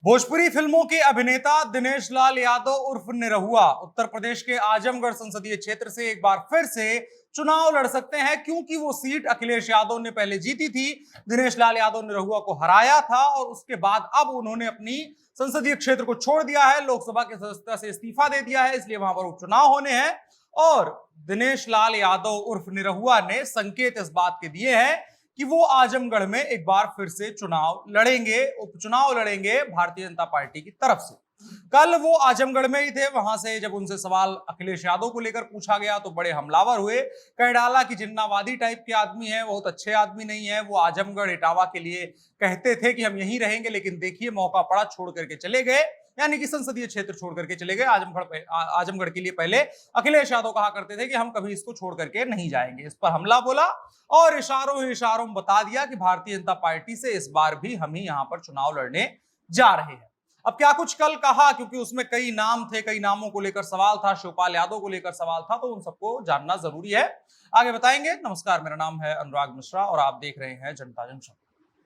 भोजपुरी फिल्मों के अभिनेता दिनेश लाल यादव उर्फ निरहुआ उत्तर प्रदेश के आजमगढ़ संसदीय क्षेत्र से एक बार फिर से चुनाव लड़ सकते हैं, क्योंकि वो सीट अखिलेश यादव ने पहले जीती थी। दिनेश लाल यादव निरहुआ को हराया था और उसके बाद अब उन्होंने अपनी संसदीय क्षेत्र को छोड़ दिया है, लोकसभा की सदस्यता से इस्तीफा दे दिया है, इसलिए वहां पर उपचुनाव होने हैं। और दिनेश लाल यादव उर्फ निरहुआ ने संकेत इस बात के दिए हैं कि वो आजमगढ़ में एक बार फिर से चुनाव लड़ेंगे, उपचुनाव लड़ेंगे भारतीय जनता पार्टी की तरफ से। कल वो आजमगढ़ में ही थे, वहां से जब उनसे सवाल अखिलेश यादव को लेकर पूछा गया तो बड़े हमलावर हुए। कह डाला कि जिन्नावादी टाइप के आदमी है, बहुत अच्छे आदमी नहीं है। वो आजमगढ़ इटावा के लिए कहते थे कि हम यहीं रहेंगे, लेकिन देखिए मौका पड़ा छोड़ करके चले गए, यानी कि संसदीय क्षेत्र छोड़ करके चले गए। आजमगढ़ के लिए पहले अखिलेश यादव कहा करते थे कि हम कभी इसको छोड़ करके नहीं जाएंगे। इस पर हमला बोला और इशारों में बता दिया कि भारतीय जनता पार्टी से इस बार भी हम ही यहां पर चुनाव लड़ने जा रहे हैं। अब क्या कुछ कल कहा, क्योंकि उसमें कई नाम थे, कई नामों को लेकर सवाल था, शिवपाल यादव को लेकर सवाल था, तो उन सबको जानना जरूरी है। आगे बताएंगे। नमस्कार, मेरा नाम है अनुराग मिश्रा और आप देख रहे हैं जनता जंक्शन।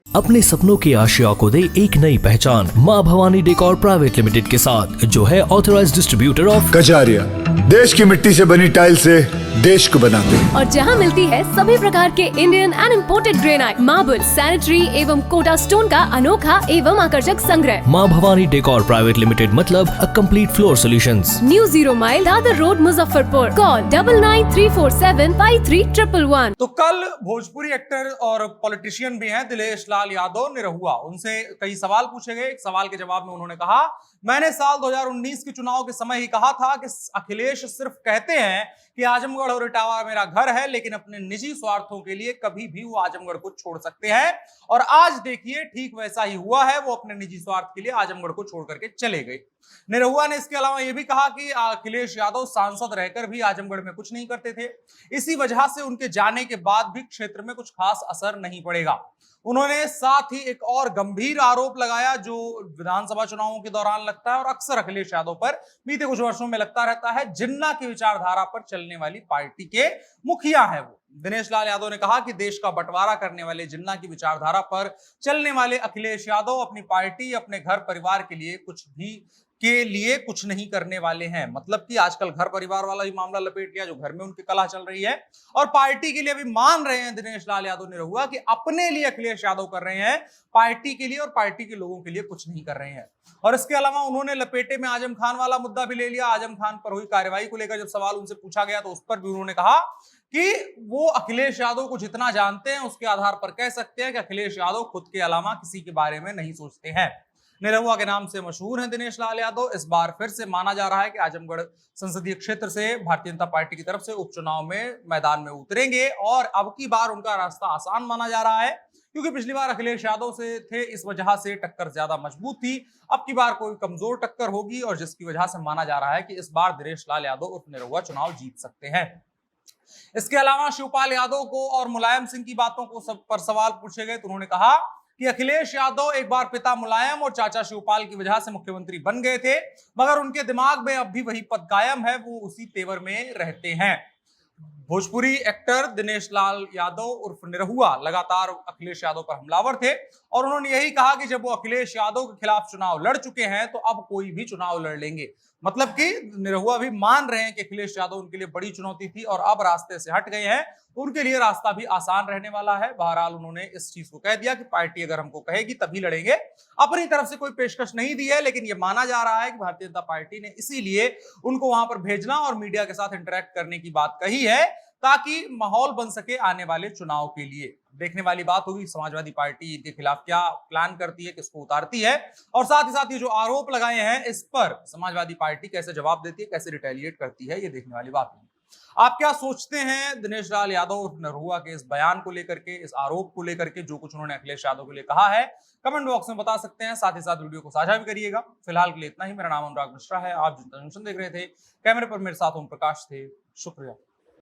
अपने सपनों की आशिया को दे एक नई पहचान माँ भवानी डेकोर प्राइवेट लिमिटेड के साथ, जो है ऑथराइज्ड डिस्ट्रीब्यूटर ऑफ कजारिया। देश की मिट्टी से बनी टाइल से देश को बनाते हैं। और जहां मिलती है सभी प्रकार के Indian and imported granite, marble, sanitary एवं कोटा स्टोन का अनोखा एवं आकर्षक संग्रह। माँ भवानी डेकोर प्राइवेट लिमिटेड मतलब a complete floor solutions. New 0 mile Dadar road, Muzaffarpur. Call 9934753111। तो कल भोजपुरी एक्टर और पॉलिटिशियन भी हैं दिनेश लाल यादव निरहुआ, उनसे कई सवाल पूछे गए। एक सवाल के जवाब में उन्होंने कहा, मैंने साल 2019 के चुनाव के समय ही कहा था कि अखिलेश सिर्फ कहते हैं कि आजमगढ़ और इटावा मेरा घर है, लेकिन अपने निजी स्वार्थों के लिए कभी भी वो आजमगढ़ को छोड़ सकते हैं। और आज देखिए ठीक वैसा ही हुआ है, वो अपने निजी स्वार्थ के लिए आजमगढ़ को छोड़ करके चले गए। निरहुआ ने इसके अलावा यह भी कहा कि अखिलेश यादव सांसद रहकर भी आजमगढ़ में कुछ नहीं करते थे, इसी वजह से उनके जाने के बाद भी क्षेत्र में कुछ खास असर नहीं पड़ेगा। उन्होंने साथ ही एक और गंभीर आरोप लगाया जो विधानसभा चुनावों के दौरान लगता है और अक्सर अखिलेश यादव पर बीते कुछ वर्षों में लगता रहता है, जिन्ना की विचारधारा पर चलने वाली पार्टी के मुखिया है वो। दिनेश लाल यादव ने कहा कि देश का बंटवारा करने वाले जिन्ना की विचारधारा पर चलने वाले अखिलेश यादव अपनी पार्टी, अपने घर परिवार के लिए कुछ नहीं करने वाले हैं। मतलब कि आजकल घर परिवार वाला ही मामला लपेट लिया, जो घर में उनकी कलह चल रही है, और पार्टी के लिए भी मान रहे हैं दिनेश लाल यादव निरहुआ कि अपने लिए अखिलेश यादव कर रहे हैं, पार्टी के लिए और पार्टी के लोगों के लिए कुछ नहीं कर रहे हैं। और इसके अलावा उन्होंने लपेटे में आजम खान वाला मुद्दा भी ले लिया। आजम खान पर हुई कार्रवाई को लेकर जब सवाल उनसे पूछा गया तो उस पर भी उन्होंने कहा कि वो अखिलेश यादव को जितना जानते हैं उसके आधार पर कह सकते हैं कि अखिलेश यादव खुद के अलावा किसी के बारे में नहीं सोचते हैं। निरहुआ के नाम से मशहूर हैं दिनेश लाल यादव। इस बार फिर से माना जा रहा है कि आजमगढ़ संसदीय क्षेत्र से भारतीय जनता पार्टी की तरफ से उपचुनाव में मैदान में उतरेंगे और अब की बार उनका रास्ता आसान माना जा रहा है, क्योंकि पिछली बार अखिलेश यादव से थे, इस वजह से टक्कर ज्यादा मजबूत थी। अब की बार कोई कमजोर टक्कर होगी और जिसकी वजह से माना जा रहा है कि इस बार दिनेश लाल यादव उर्फ निरहुआ चुनाव जीत सकते हैं। इसके अलावा शिवपाल यादव को और मुलायम सिंह की बातों को सब पर सवाल पूछे गए तो उन्होंने कहा कि अखिलेश यादव एक बार पिता मुलायम और चाचा शिवपाल की वजह से मुख्यमंत्री बन गए थे, मगर उनके दिमाग में अब भी वही पद कायम है, वो उसी तेवर में रहते हैं। भोजपुरी एक्टर दिनेश लाल यादव उर्फ निरहुआ लगातार अखिलेश यादव पर हमलावर थे और उन्होंने यही कहा कि जब वो अखिलेश यादव के खिलाफ चुनाव लड़ चुके हैं तो अब कोई भी चुनाव लड़ लेंगे। मतलब कि निरहुआ भी मान रहे हैं कि अखिलेश यादव उनके लिए बड़ी चुनौती थी और अब रास्ते से हट गए हैं तो उनके लिए रास्ता भी आसान रहने वाला है। बहरहाल उन्होंने इस चीज को कह दिया कि पार्टी अगर हमको कहेगी तभी लड़ेंगे, अपनी तरफ से कोई पेशकश नहीं दी है, लेकिन यह माना जा रहा है कि भारतीय जनता पार्टी ने इसीलिए उनको वहां पर भेजना और मीडिया के साथ इंटरेक्ट करने की बात कही है, ताकि माहौल बन सके आने वाले चुनाव के लिए। देखने वाली बात होगी समाजवादी पार्टी के खिलाफ क्या प्लान करती है, किसको उतारती है, और साथ ही साथ ये जो आरोप लगाए हैं इस पर समाजवादी पार्टी कैसे जवाब देती है, कैसे रिटेलिएट करती है, ये देखने वाली बात होगी। आप क्या सोचते हैं दिनेश लाल यादव और निरहुआ के इस बयान को लेकर के, इस आरोप को लेकर के, जो कुछ उन्होंने अखिलेश यादव के लिए कहा है, कमेंट बॉक्स में बता सकते हैं। साथ ही साथ वीडियो को साझा भी करिएगा। फिलहाल के लिए इतना ही। मेरा नाम अनुराग मिश्रा है, आप जनता जंक्शन देख रहे थे। कैमरे पर मेरे साथ ओम प्रकाश थे। शुक्रिया।